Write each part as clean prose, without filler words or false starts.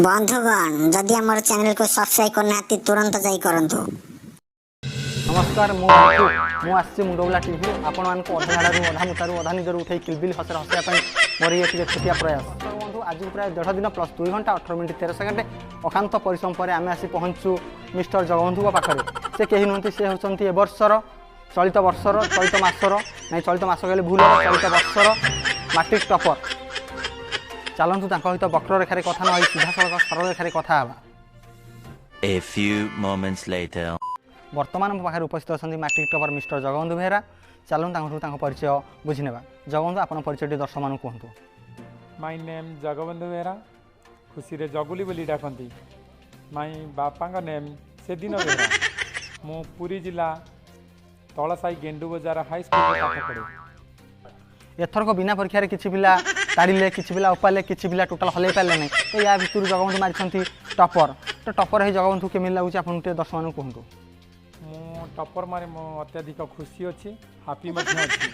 बंधुगण जदि आम चैनल को सब्सक्राइब करना तुरंत जाई करंतु। नमस्कार 𝗏𝗏𝗶 टीवी आपण मानक अधा झाड़ू अधा मुतारू अधा निजर उठे किलबिल हसर हसैया मोर ये छोटिया प्रयास बंधु आज प्राय 1.5 दिन प्लस 2 घंटा 18 मिनट 13 सेकेंड अखांत परिश्रम पर आम आसी पहुँचु मिस्टर जगबंधु पाखे से कहीं नुहति से होती ए वर्षर चलित वर्षर चलित मासर ना चलित मास कहले भूल चलित वर्षर मैट्रिक टॉपर चलतु सहित वक्र रेखार कथा न सीधा सड़क सरल रेखार कथा हाँ। A few moments later. वर्तमान मो पाखे उपस्थित अच्छा मैट्रिक टॉपर मिस्टर 𝗥𝗷𝗀𝗀 बेहेरा चलूँ परिचय बुझी ना। जगबंधु आप परिचय दर्शक मान कहतु। माय नेम 𝗥𝗷𝗀𝗀 बेहेरा खुशी रे जगुली बोली डाकती। माय बापा नेम से दिन बेहेरा मु पुरी जिला 𝗨𝗏𝗏 𝗥𝗷𝗀𝗀 हाई स्कूल पाठ पढ़े। एथरक बिना परीक्षा किसी पिला ताड़िले किसी पिला उपाले किसी पिला टोटाल हल्ई पारे ना तो या भितर 𝗥𝗷𝗀 मारी टॉपर तो टॉपर है 𝗥𝗷𝗀 केमी लगुच आप दर्शक मान कहतु। मु टॉपर मारे मो अत्याधिक खुशी अच्छी हापी अच्छी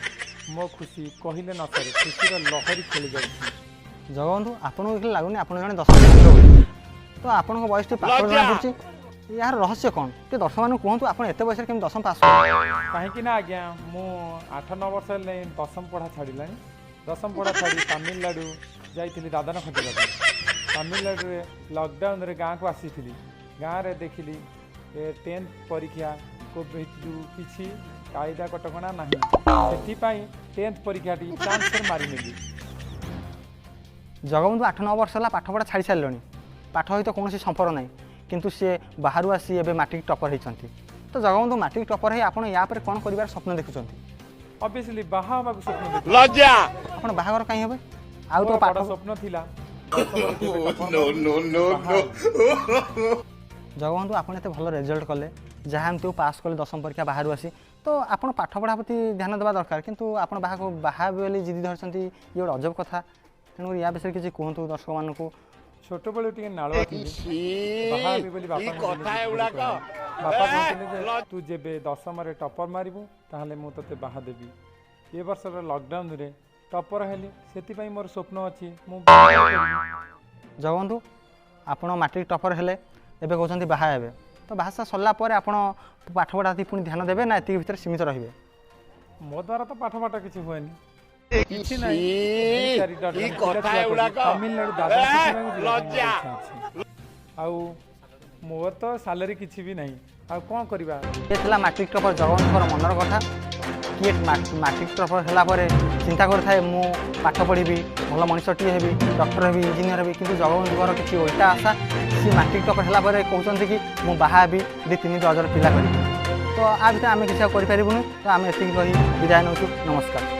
मो खुशी कहले न सरे खुशी लहरी खेली जाए। 𝗥𝗷𝗀 आपको ये लगुनि आप जन 10 छात्र तो आपन बयस पास जना पड़ी यार रहस्य कौन टे दर्शक मान कहतु आप एत बयस केमी 10 पास कहीं ना आज्ञा मु 8-9 वर्ष दशम पढ़ा छाड़ा दशम पढ़ा छाड़ी तमिलनाडु जाइली दादन खटिया तमिलनाडु लॉकडाउन रे गाँव को आसी गाँव रे देखिली 10th परीक्षा को किसी कायदा कटकणा ना से 10th परीक्षा चांस मारी नेली। 𝗥𝗷𝗀 8-9 वर्ष है पाठ पढ़ा छाड़ी सारे पाठ सहित कौन संपर्क ना किंतु सी बाहर आसी एवं मैट्रिक टॉपर होती तो 𝗥𝗷𝗀 मैट्रिक टॉपर है आप कौन कर स्वप्न देखुं। ऑब्वियसली बाहा स्वप्न लज्जा आप बाहागर कहीं हे आउ तो पाठ स्वप्न थिला। 𝗥𝗷𝗀 आप एत भल रिजल्ट कले जहाँ एमती पास कले दशम परीक्षा बाहर आसी तो आप पाठ पढ़ा प्रति ध्यान देवा दरकार किंतु आप बाहा बोली जिद धरती ये गोटे अजब कथा तेणु या विषय किसी कहतु दर्शक मान को। छोट बेलू टे नालुआ बापा कहते तू जेबे दशम टॉपर मारिबू ताहले मु तते बाहा देबी ए वर्ष लॉकडाउन रे टॉपर हेली से मोर स्वप्न अच्छी 𝗥𝗷𝗀 आपण मैट्रिक टॉपर हेले एबे कहते बाहा हेबे तो बाहा सरला पर आपण पाठ पढ़ा पुणी ध्यान देवे ना एति भीतर सीमित रहिबे। मो द्वारा तो पाठ पाठ किसी हुएनी मोर तो सालरी किसी भी नहीं आ कौन करवा ये मैट्रिक टॉपर 𝗥𝗷𝗀 मनर कथा किए मैट्रिक टॉपर है चिंता करे मु पाठ पढ़ी भल मनीषटी हेबी डॉक्टर हेबी इंजीनियर हेबी किंतु 𝗥𝗷𝗀 किसी उल्टा आशा सी मैट्रिक टॉपर है कहते कि मु बाहा भी 2-3 डजन पिला करी तो आ भर आम किसी करें तो आम एति विदाय नौ। नमस्कार।